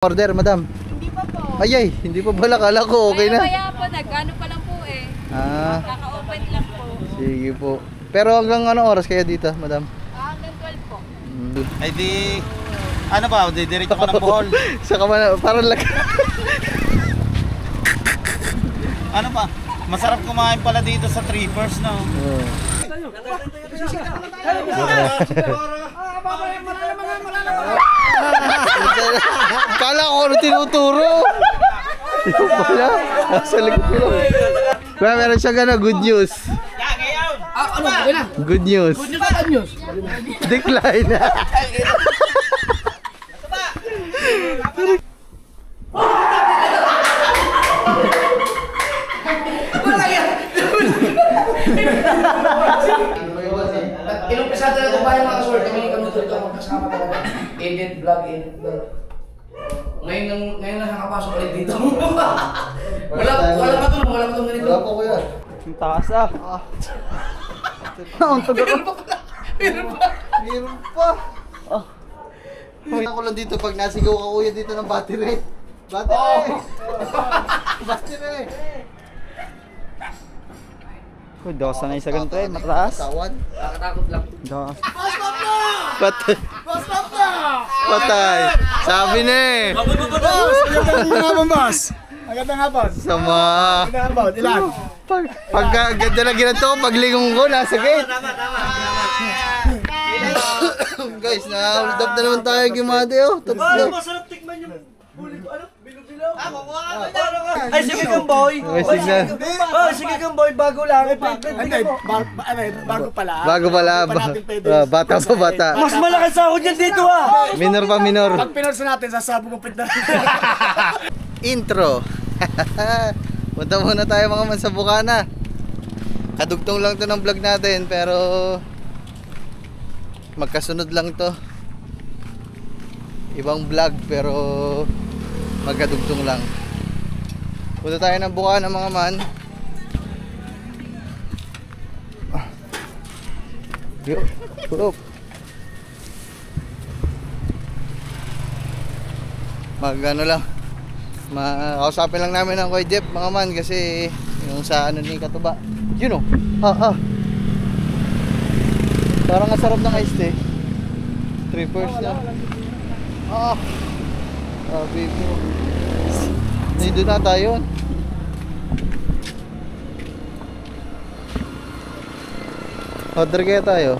Order, madam. Hindi pa po. Ay, hindi pa pala. Kala ko okay na. Kaya po, nag-ano pa lang po eh. Kaka-open lang po. Sige po. Pero hanggang anong oras kayo dito, madam? Hanggang 12 po. Ay di, ano ba, didiretso ka ng Bohol. Saka man, parang Ano ba, masarap kumain pala dito sa Trippers, no? Kala ko ano tinuturo. Yung pala, nasa likod ko lang. Kaya meron siya gana, good news. Good news. Good news. Decline. Ilang pesado na ito ba yung mga kasort? Kami dito magkasama talaga. Edit vlog. Ngayon lang nakapasok ulit dito. wala pa itong ganito. Wala po kuya. Ang taas Nauntog ako. Meron pa. Ako lang dito pag nasigaw ka kuya dito ng battery. Battery. Uy, di ako sanay sa ganito eh, mataas. Nakakatakot lang. Patay. Sabi na eh. Magandang hapon, boss. Magandang hapon. Sama. Magandang hapon. Ilan? Pagka ganda na ginanto, paglingon ko, nasa gate. Guys, na-hold up na naman tayo gimade oh. Tatlo. Masarap tikman yung huli ko. Ano? Bilo-bilo? Ay, sige kang boy. Okay, sige. Sige kang boy, bago lang. Hindi, bago pala. Bago pala. Bata pa bata. Mas malakas ako dyan dito ah. Minor pa minor. Pag pinorsa natin, sasabog ang pinta. Intro. Punta muna tayo mga man sa Bukana. Kadugtong lang to ng vlog natin pero magkasunod lang to. Ibang vlog pero magkadugtong lang. Punta tayo ng Bukana mga man. Yo. Magano lang. Kausapin lang namin ng Kuya Jeff mga man kasi yung sa ano ni Katuba. Yun oh. Parang ang sarap ng iced tea. Trippers na. Baby. Nandun na tayo. Order kaya tayo.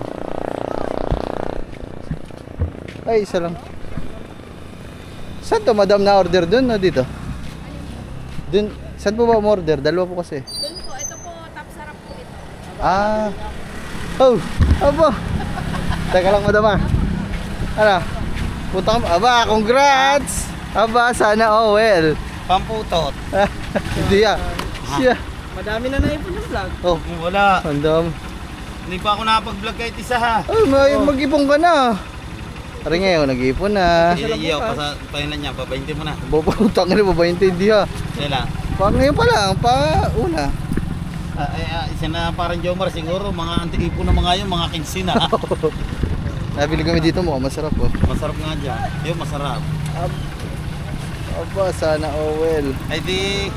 Ay, isa lang. Saan to, madam, na order dun o dito? Dun, saan po ba umorder? Dalawa po kasi. Doon po, ito po, top sarap po ito. Aba. Teka lang, madam Ano? Punta ka, congrats! Aba, sana well. Pamputot. Hindi Siya. Madami na naipon yung vlog. Wala. Mandam. Hindi pa ako nakapag-vlog kahit isa ha. Mag-ipon ka na. Pare ngayon, nag-ipon na. Iyo, pahinan niya, papaintin mo na. Bubutang ka na, babaintindi ha. Sila. Ngayon pa lang, una. Isa na parang Jomar siguro, mga anti-ipon na mga yun, mga 15 na. Nabili kami dito mo, masarap oh. Masarap nga dyan. Yung masarap. Aba, sana well. Ay di,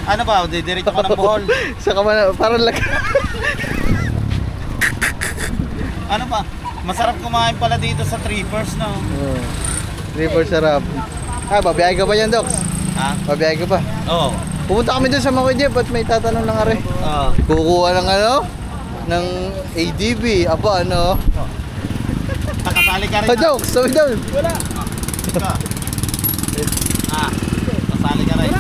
ano ba, didiretso ka ng Bohol. Saka man, parang Ano ba, masarap kumain pala dito sa Trippers, no? River sarap. Babiyahe ka pa yan, Docs? Ha? Babiyahe ka pa? Oo. Pumunta kami dun sa mga Jeff at may tatanong lang are. Oo. Kukuha ng ng ADB. Aba, ano? Nakasali ka rin. Docs, sabi down. Wala. Kasali ka rin.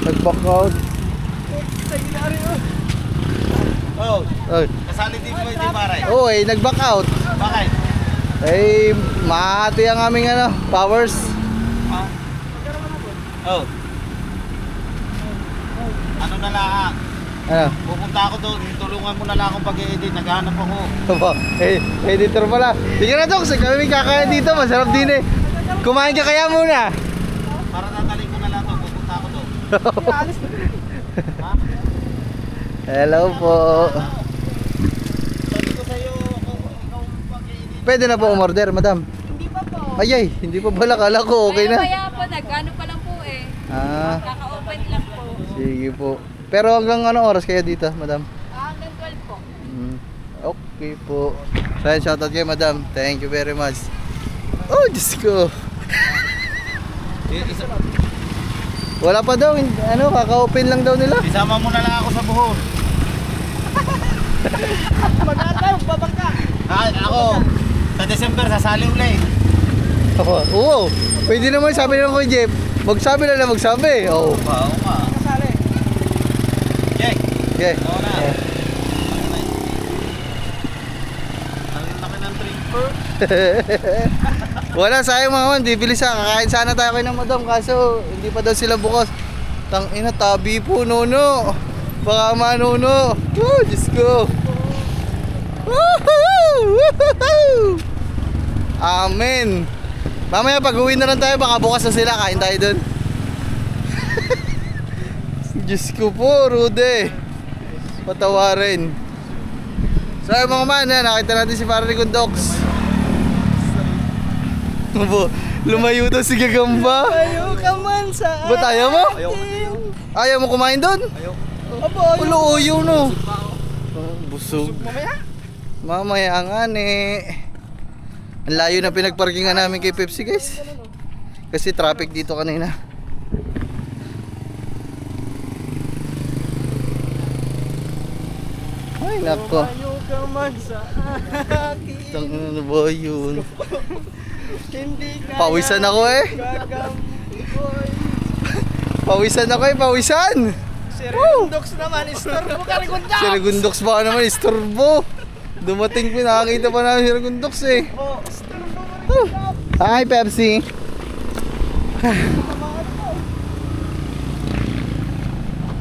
Nag-back out. Oo. Ay. Kasali din mo yung Maray. Nag-back out. Bakit? Mahati ang aming powers. Oh. Ano na lang? Ano? Pupunta ako doon, tulungan mo na lang akong pag-edit, naghahanap ako. Aba, editor pala. Sige na, Docs, kami kakain dito, masarap din eh. Kumain ka kaya muna. Para nataling ko na lang to, pupunta ako doon. Hello po. Sabi ko sa'yo, kung ikaw pag-edit. Pwede na po umorder, madam. Hindi pa Ayay, hindi pa pala. Kala ko okay na. Kaya po, nag-ano pa lang po eh. Ah, Kaka-open lang po. sige po. Pero hanggang anong oras kayo dito, madam? Hanggang 12 po. Okay po. So, shoutout kayo, madam. Thank you very much. Oh, Diyos ko. Wala pa daw. Ano, kaka-open lang daw nila. Isama mo na lang ako sa buhon. Mag-ataw, babangka. Ako, sa December, sasali ulit. Oo. Pwede naman sabi naman ko, Jeff. Magsabi na lang magsabi. Oo. Oo nga. Kasali. Jay, Okay. oo na. Ang laki ng tripper. Wala, sayang mga man. Bibili sa. Kakain sana tayo kayo ng madam. Kaso, hindi pa daw sila bukas. Tangina, tabi po, nono. Baka manuno. Oh, Diyos ko. Woohoo! Woohoo! Amen. Mamaya pag uwi na lang tayo, baka bukas na sila. Kain tayo dun. Diyos ko po, Rude. Patawarin. So ayun mga man, nakita natin si Parang Docs. Lumayo daw si Gagamba. Ayaw ka man sa Ba't ayaw mo? Ayaw mo kumain doon? Ayaw. Ulo uyo no. Busog. Mamaya nga Ang layo na pinagparkingan namin kay Pepsi guys. Kasi traffic dito kanina. Ay nako. Ayaw ka man sa akin. Ano ba yun? Hindi ka Pawisan ako eh. gagamboy. Pawisan ako eh, pawisan. Si Rendox naman, istorbo ka rin Si Regundox baka naman istorbo. Dumating po, nakakita pa namin si Regundox eh. Oh, istorbo ka rin. Hi Pepsi.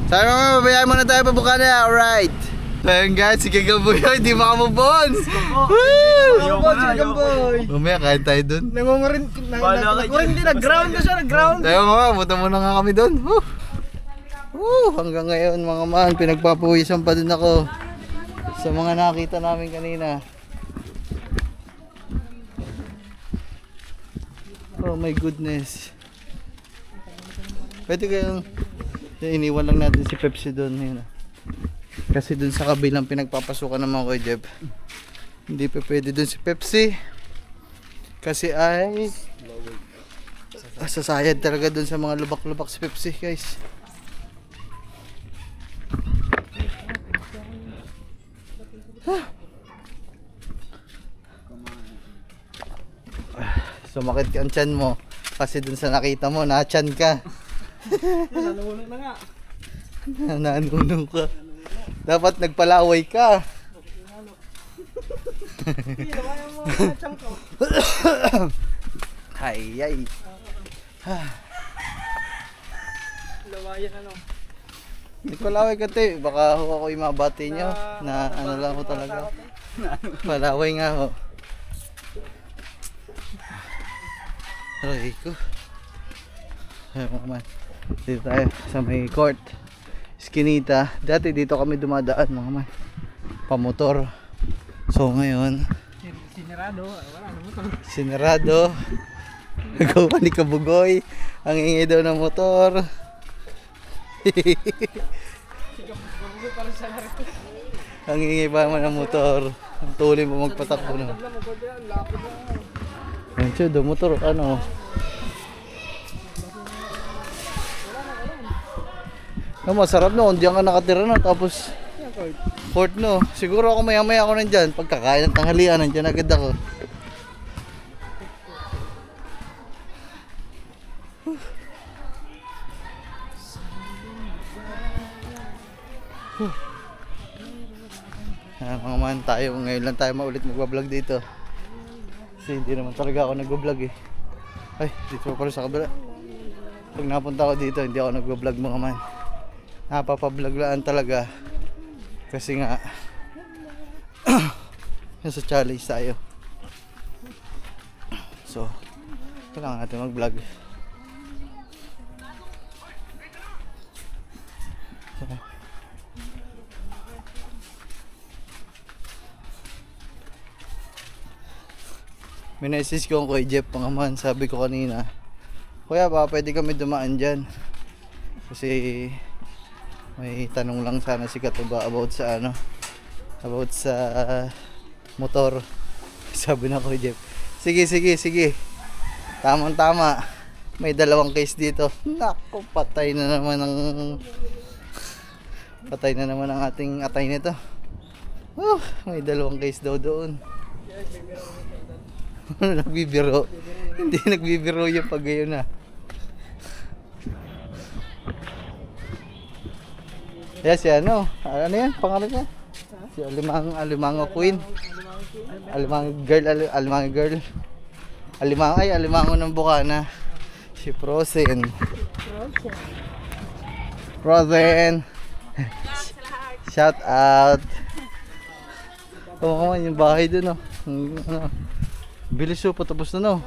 Sabi mga babayaan muna tayo pabuka na. Alright. So yun guys, si Gagamboy hindi makamubon. Gagamboy. Mamaya kain tayo dun. Nangungurin din, nag-ground na siya, nag-ground. Tayo nga, buta muna nga kami dun. Hanggang ngayon mga man, pinagpapawisan pa din ako sa mga nakita namin kanina. Oh my goodness. Pwede kayong iniwan lang natin si Pepsi doon yun. Kasi doon sa kabilang pinagpapasukan naman ko Jeff. Hindi pa pwede doon si Pepsi. Kasi ay sasayad talaga doon sa mga lubak-lubak si Pepsi guys. Sumakit ka ang tiyan mo. Kasi dun sa nakita mo, na-tiyan ka. Nanunong na nga. Nanunong ka. Dapat nagpalaway ka. Hindi, lawayan mo ang tiyan ko. Ay. Lawayan ano. Nagpalaway ka te. Baka ako yung mabati nyo. Na ano lang ko talaga. Palaway nga ho. Aray ko. Ayun mga man. Dito tayo sa may court. Eskinita. Dati dito kami dumadaan mga man. Pamotor. So ngayon. Sinirado. Wala na motor. Sinarado. Nagawa ni Kabugoy. Ang ingay daw ng motor. Ang ingay pa naman ng motor. Ang tuloy mo magpatakbo na. Ayun siya, do motor, ano. Masarap no, diyan ka nakatira na, tapos court no. Siguro ako maya-maya ako nandyan. Pagkakain ng tanghalian, nandyan agad ako. Mga man tayo, ngayon lang tayo maulit magbablog dito. Kasi hindi naman talaga ako nagbablog eh. Ay, dito pa pala sa kabila. Pag napunta ako dito, hindi ako nagbablog mga man. Napapablog lang talaga. Kasi nga nasa challenge tayo. So, kailangan natin mag-vlog. Minessage ko ang Kuya Jeff mga man. Sabi ko kanina, Kuya ba pwede kami dumaan dyan? Kasi may tanong lang sana si Katuba about sa ano, about sa motor. Sabi na Kuya Jeff, sige, tamang tama, may dalawang case dito. Naku, patay na naman ang ating atay nito. May dalawang case daw doon. Nagbibiro. Hindi nagbibiro yung pag gayon na. Si ano yan? Pangalan niya? Si Alimango Queen. Alimango girl. Alimango ng Bukana. Si Frozen. Shout out. Oo, yung bahay dun, oh. Ano? Bilis, oh, patapos na, no.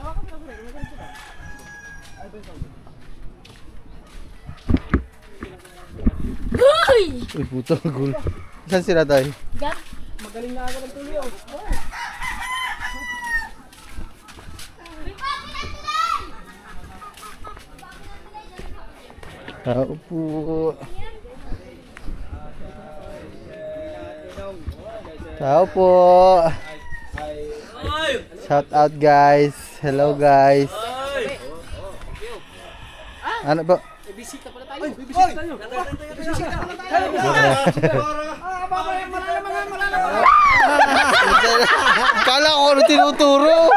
Uy, puto, gul. Saan sila tayo? Magaling na ako ng tuloy. Tao po. Tao po. Shout out guys. Hello guys. Ano ba? Bisita pala tayo. Bisita tayo. Kala ko ano tinuturo.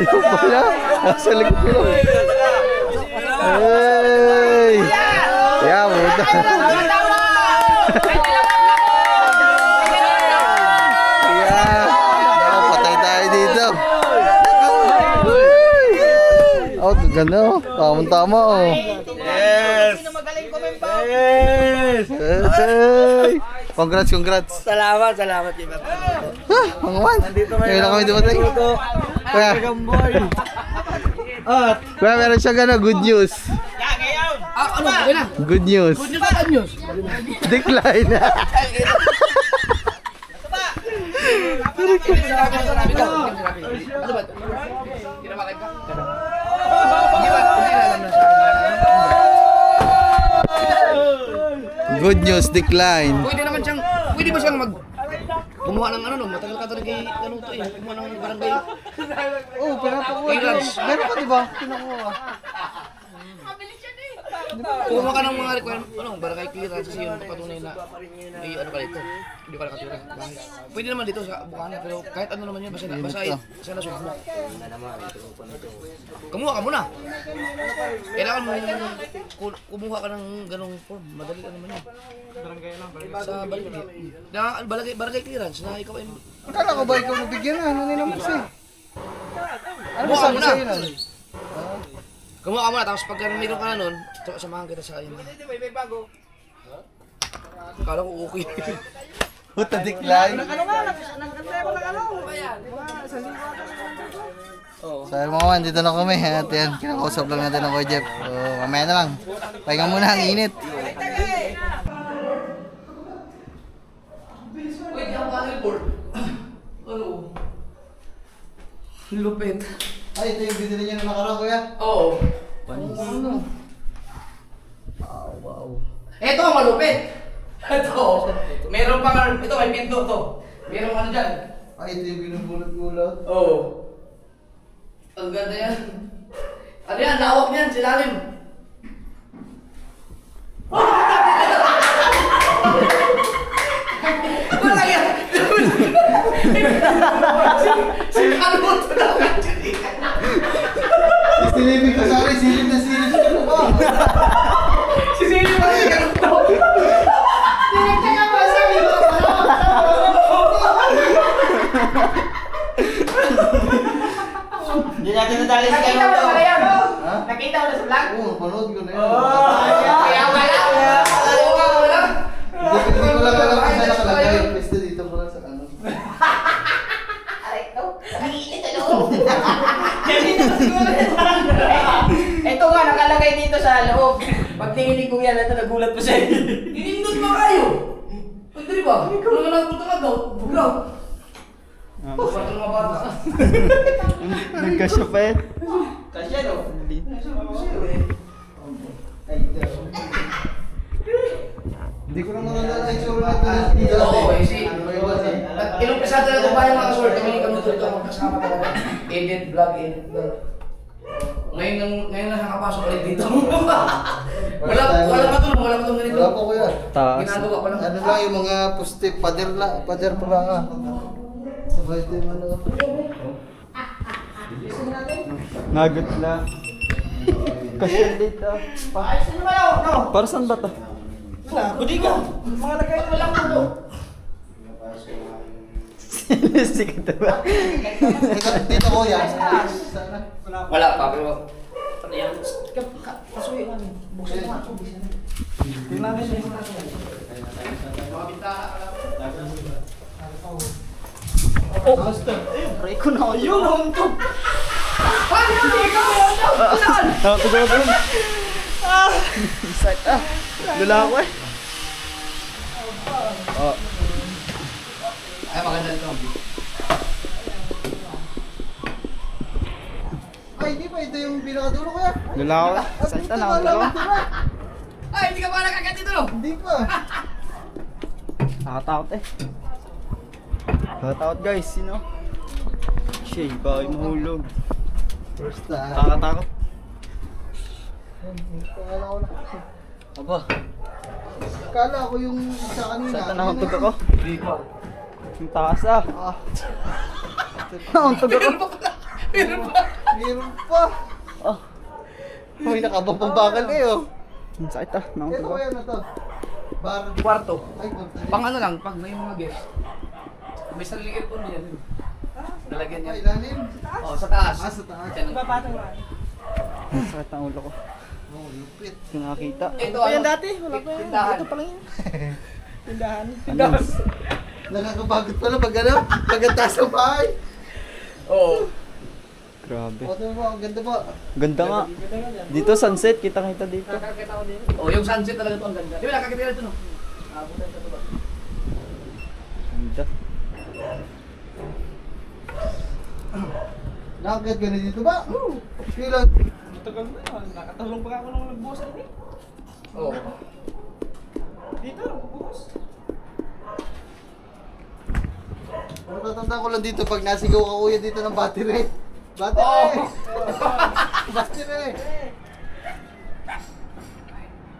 Ito pala. Sa likod ko. Hey! Yeah, buta. Yeah. Patay tayo dito. Oh, ganda oh. Tama oh. Yes! Yes! Hey! Congrats. Salamat. Mga man. Ngayon na kami dumating. Kuya, meron siya gano'n, good news. Ano? Okay na. Good news. Bad news. Decline. Good news, decline. Pwede ba siyang gumawa ng ano no? Matagal ka talaga ano to eh. Gumawa ng barangay. Oh, pinapakuha. Meron ka diba? Pinakuha. Kumuha ka ng mga requirement, barangay clearance kasi yun patunay na may ano ka dito. Hindi ka nakatira. Pwede naman dito sa Bukana pero kahit ano naman yun, basta sa nasubok. Kumuha ka muna. Kailangan mo kumuha ka ng ganong form. Madali ka naman yun. Sa barangay clearance na ikaw ay... Akala ko ba ikaw nabigyan na? Ano nila mo siya? Ano ba Kumuha ka sabi muna. sa'yo nun? Kumuha ka muna, tapos pag mayroon ka na nun, samahan kita sa iyo. Akala ko okay. Puta, decline. So mga man, dito na kami. At yan, kinakausap lang natin ng Kuya Jeff. So mamaya na lang. Pahinga muna, ang init. Wait, yung panel board. Ano? Lupit. Ay, ito yung binili niya na nakaraan, Kuya. Oo. Ano? Wow. Ito ang malupit. Ito. Meron pang, ito may pinto to. Meron ano dyan. Ay, ito yung binubulot-bulot. Oo. Ang ganda yan. Ano yan? Lawak niyan, silalim. Wala yan. Si Carlo to daw actually. Silipin ko, sorry. Silip na silip sa ano ba? Si Silly pa si Carlo to. Tinagtaka pa sa iyo. Hindi natin nadali si Nakita Carlo mo na to. pala yan, no? Ha? Nakita mo na sa vlog? Oo, panood ko na yun. Kaya wala. Oo nga, wala. Hindi ko lang alam kung saan nakalagay. Peste dito ko lang sa ano. Aray ko. Nangiinit sa loob. Ito nga, nakalagay dito sa loob. Pag tingin ko yan, ito nagulat po siya. Inindot mo kayo. Pwede ba? Ikaw na lang punta ka daw. Buglaw. Kwarto ng mga bata. Nagkasya pa eh. Kasya no? Hindi ko na maganda yung tsura na ito. Oo, eh, si. Ilang pesado na ito ba yung mga kaswerte? Kami kami dito magkasama talaga. Edit, vlog, edit, vlog. Ngayon lang nakapasok ulit dito. wala pa itong ganito. Wala po kuya. Taas. Ginagawa ko lang. Ano lang yung mga pusti, pader pala ka. Sabay ito yung ano. Nagot lang. Kasya dito. Para saan ba to? Mga lagay na lang po. Sige ba? Dito kuya. Wala pa, pero... Ano yan? Pasuyo nga. Buksan mo nga. Tingnan mo siya. Mga bintana ka lang. Pray ko na ako. Yun! Paano hindi ka mo yun? Saan? Tugaw ko yun. Sakit ah. Lula ako eh. Oh. Ay, maganda ito. Ay, hindi pa ito yung pinakadulo kuya. Lula ako eh. Sakit ah. Nakatugaw. Ay, hindi ka pa nakagat dito, no? Hindi pa. Nakatakot eh. Nakatakot guys. Sino? Shay, bakit mahulog? First time. Nakatakot. Kala ko na. Aba. Kala ko yung isa kanina. Sakit na nakauntog ako. Hindi pa. Yung taas ah. Ah, Nakauntog ako. Meron pa. meron pa. Oh. Uy, nakabang bakal eh oh. Ang sakit ah. Ito Nakauntog ako. kuya na to. Bar. Kwarto. Ay, kwarto. Pang ano lang, pag may mga guest. May sariling aircon din yan. Nalagyan niya. Ay, ilalim. Oh, sa taas. Ah, sa taas. Diyan. Ang sakit ang ulo ko. Oh, lupit. Yung nakakita. Ito ano? Dati, wala pa yan. Tindahan. Ito pala yan. Ano? Nakakapagod pala pag ano? Pagkataas ng bahay. Oo. Grabe. O, ito po, ang ganda po. Ganda nga. Dito sunset. Kita-kita dito. Oh, yung sunset talaga ito ang ganda. Di ba nakakita ito no? Abutan sa tuba. Ganda. Nakagad ka na dito ba? Kailan? Oo. Ano tatanda ko lang dito pag nasigaw ka kuya dito ng battery. Battery! Oh. Battery!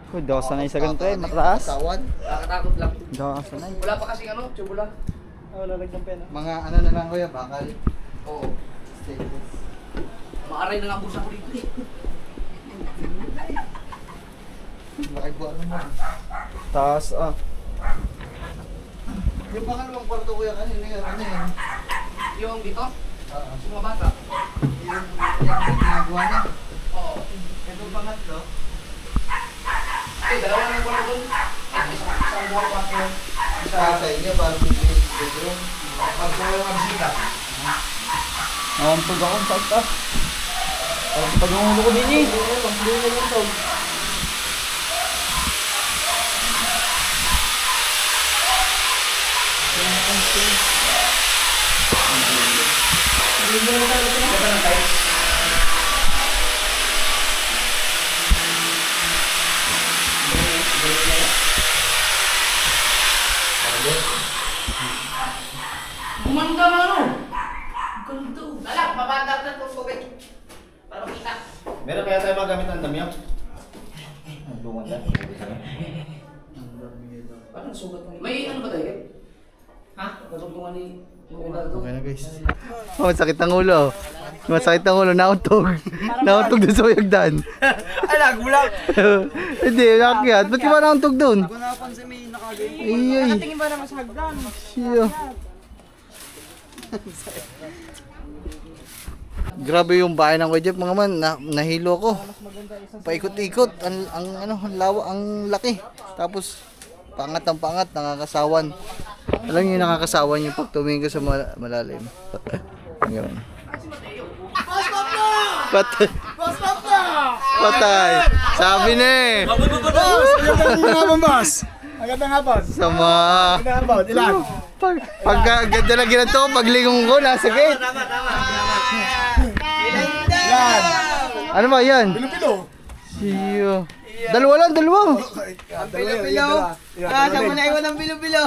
Uy, di ako sanay sa ganito eh. Mataas. Katawan. Nakakatakot lang. Di ako sanay. Wala pa kasing ano, tubula. Mga ano na lang kuya, bakal. Oo. Stainless. Maaray na nga busa ko dito eh. Laki po ano mo. Taas ah. Yung pangalawang kwarto kuya kanina yun, ano yun? Yung dito, Oo. sa mga bata. Yung ginagawa niya. Oo. Ito pangatlo. Eh, dalawa na yung kwarto doon. Isang buwan kwarto. Sa inyo, parang bedroom. Pag mga mga bisita. Nakauntog ako. Sakit ah. Parang pag ang ulo ko din eh. Ganda ng tiles. Gumanda na ano? Ganito. Dala, babanda na itong tubig. Para makita. Meron kaya tayo magamit ng damyam? Lumanda. Parang sugat mo. May ano ba tayo? Ha? Natugtungan ni... Okay na guys. Oh, sakit ng ulo. Masakit ng ulo, nauntog. Nauntog doon sa uyagdan. Ay, nagbulag! Hindi, nakyat. Ba't di ba nauntog doon? Ako napansin may nakagay. Iyay. Tingin ba naman sa hagdan? Siya. Grabe yung bahay ng Kuya Jeff, mga man, nahilo ko. Paikot-ikot, ang lawa, ang laki. Tapos pangat ang pangat, nakakasawan. Alam niyo yung nakakasawan yung pag tumingin ka sa malalim. Ganun. Patay. Patay. Sabi na eh. Boss! Magandang hapon, boss! Magandang hapon! Sama. Magandang hapon, ilan? Pagka ganda na ginanto, paglingon ko, nasa gate. Yan. Ano ba yan? Bilo-bilo. Siyo. Dalawa lang, dalawa. Bilo-bilo. Saan mo naiwan ang bilo-bilo?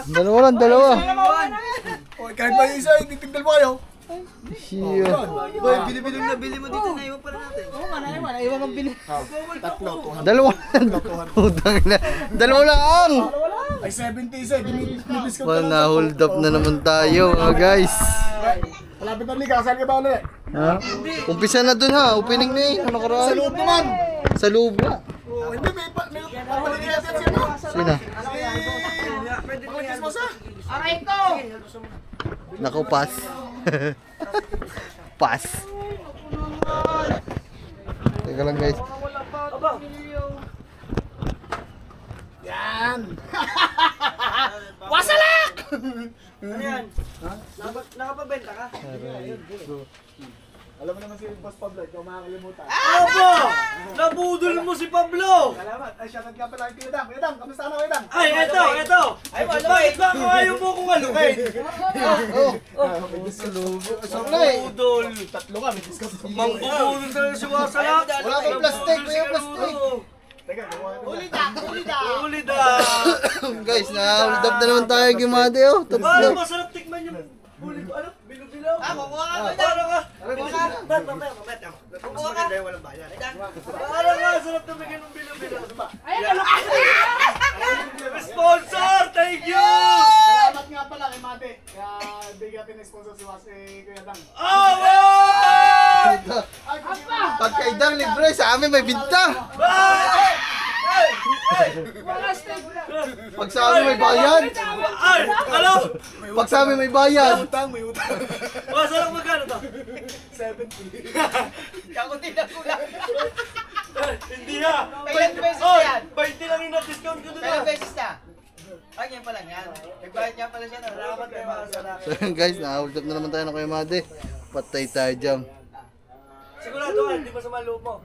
Dalawa lang, dalawa. O, kahit pa yung isa, titigdal mo kayo. Siyo. Boy, bilo-bilo na bili mo dito, naiwan pala natin. Tatlo, Dalawa lang. Utang na. Dalawa lang. ay 70 isa. Dinidiscount Well, na-hold up na naman tayo, mga guys. Malapit na liga, saan ka ba ulit? Ha? Umpisa na dun ha, opening na yun. Ano Sa karaan? loob naman. Sa loob na. Oh, hindi, may papaligyan natin sino? Sino? Pagkakis mo sa? Naku, pass. Pass. Teka lang guys. Yan. Nakapabenta ka? Alam mo naman si Boss Pablo, ikaw makakalimutan. Aba! Nabudol mo si Pablo! Salamat. Ay, shoutout nga pala kay Kuya Dam. Kuya Dam, kamusta na Kuya Dam? Ay, eto! Bakit ba ayaw mo kong alukin? Budol! Tatlo ka, may discount. Mangkubudol talaga si Wasalak! Wala pang plastic, may plastic. Teka, gawa ko. Uli da! Guys, na-hold up na naman tayo gimade oh. Paano Tatlo. masarap tikman yung bilo-bilo? Kukuha ka! Paano ka? Mamaya. Kukuha ka! Paano ka? Sarap tumigin ng bilo-bilo. Sponsor! Thank you! Salamat nga pala kay Mate. Kaya bigyan natin ng sponsor si Kuya Dam. Oh, wow! Pag kay Dang libre, sa amin may binta. Pag sa amin may bayad. Ay! Ano? Pag sa amin may bayad. May utang. Wasalak magkano to? 70. Kakunti na kulang. Hindi ha! Ilang beses Oy, yan? 20 lang yung na-discount ko doon ha! Kailang beses na? Ay, yan pa lang yan. Nagbayad niya pala siya. Salamat kayo mga salak. So yun guys, na-hold up na naman tayo ng Kuya Made. Patay tayo dyan. Sigurado ka, hindi masama loob mo.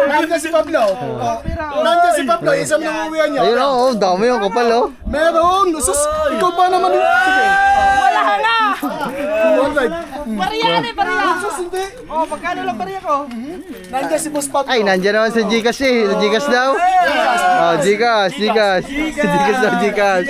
Nandiyan si Pablo. Nandiyan si Pablo, isang nanguwian niya. Ayun oh, dami yung kapal oh. Meron! Sus, ikaw pa naman. Sige. Wala ka na! Alright. Pariya na, pariya! Sus, hindi. Oh, magkano lang pariya ko? Nandiyan si Boss Pablo. Ay, nandyan naman sa Gcash eh. Sa Gcash daw. Oh, Gcash. Gcash daw, Gcash.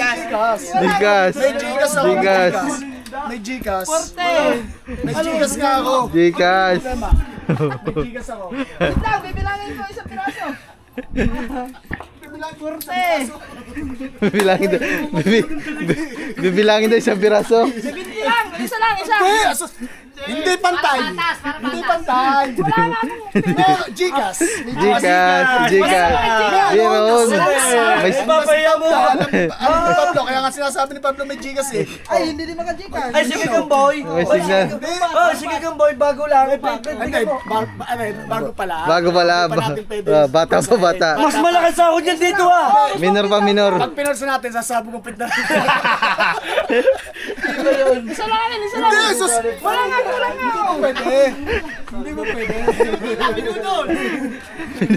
Gcash. May Gcash ako. Gcash. May Gcash. Porte! May Gcash nga ako. Gcash. May Gcash ako. Wait lang, bibilangin ko isang piraso. Porte! Bibilangin daw isang piraso. 70 lang, isa lang, isa. Hindi pantay. Hindi pantay. Gcash. Gcash. Meron. May Papaya mo! Ano Pablo? Kaya nga sinasabi ni Pablo may Gcash eh. Ay, hindi din maka-Gcash. Ay, sige kang boy! May signal. Oh, sige kang boy, bago lang. Hindi, bago pala. Bago pala. Bata pa, bata. Mas malakas sa ako dyan dito ha! Minor pa, minor. Pag pinorsa natin, sasabog ang pit na. Isa lang, isa lang. Hindi, sus! Wala nga, wala nga. Pwede. Hindi mo pwede.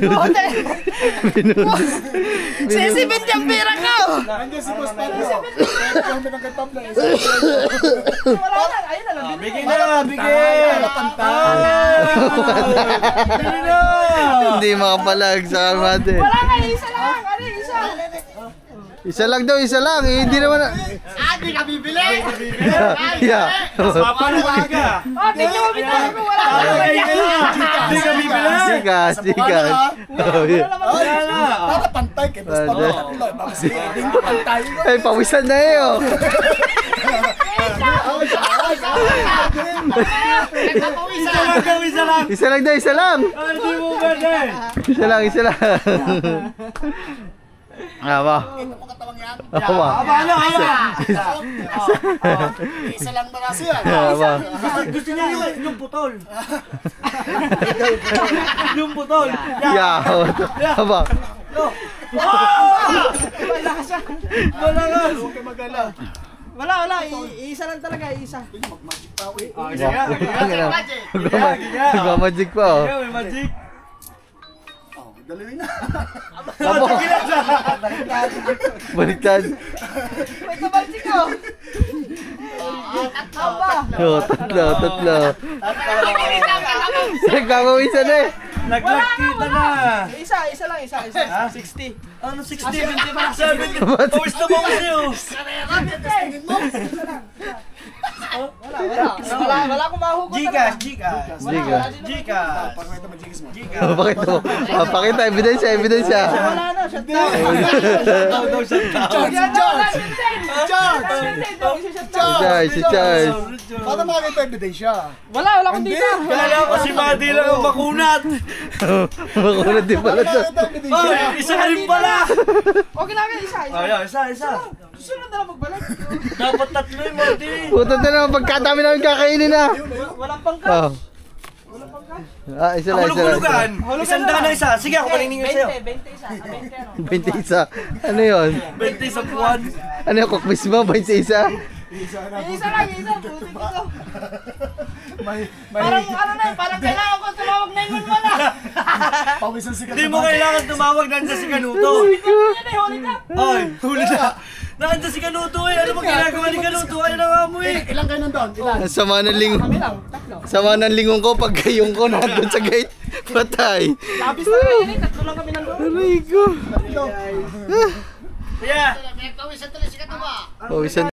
Porte! Sisibit yung pira ko! Nandiyan si Boss Pablo. Kami ng kay Pablo. Wala na, ayun na lang. Bigay na, bigay! Bigay na! Hindi makapalag sa Made. Wala nga, isa lang. Ano, isa. Isa lang daw, isa lang. Eh, hindi naman. Hindi ka bibili! Yeah. Papaluwag ka! Oh, tingnan mo, bitahin mo. Wala ka. Bigay ka na! Hindi ka bibili! Gcash. Oh, yeah. Wala na! Para pantay kay Boss Pablo. Bakit hindi pantay? Ay, pawisan na eh oh. Isa lang! Isa lang daw, isa lang. Ay, hindi mo pwede! Isa lang, isa lang. Ba? Ba? Paano? Isa lang ba kasi yan? Ba? Gusto niya yung putol. Yung putol. Yeah. Ba? Malakas. Huwag ka mag-ala. Wala. Isa lang talaga, isa. Nagmamagic pa oh. May magic. Dalawi na. Baliktad. May tabalsik ko. Tatlo. Nagpapawisan eh. Naglagkita na. Isa lang. 60. Ano 60? 70. Pawis na pawis yun. Wala akong mahugot. Gcash. Pakita mo, Jigis mo. Pakita, ebidensya. Wala na, shut down. Si Charles. Paano makakita ebidensya? Wala akong dito. Kala ko si Madi lang ang makunat. Makunat din pala to. Makakita ebidensya. Ay, isa ka rin pala. Okay na, isa. Ay, isa. Susunod na lang magbalik. Dapat tatlo yung Madi. Puto na naman, pagkadami namin kakainin na. Walang pangka. Oh. Isa lang. Hulug-hulugan. 100 na isa. Sige, ako maningin sa'yo. 20 isa. 21. Ano yun? 20 sa buwan. Ano yung kukmis mo? 21? Isa lang, putik ito. Parang kailangan ko tumawag 911 Pawisan si Hindi mo kailangan tumawag, nandiyan si Kanuto. Ay, huli na. Nandiyan si Kanuto eh. Ano bang ginagawa ni Kanuto? Ayun na nga mo eh. Ilang kayo nandun? Ilan? Ang sama ng lingon. Sama ng lingon ko pag yung ko nandun sa gate. Patay. Labis na rin, tatlo lang kami nandun. Aray ko. Yeah. Pawisan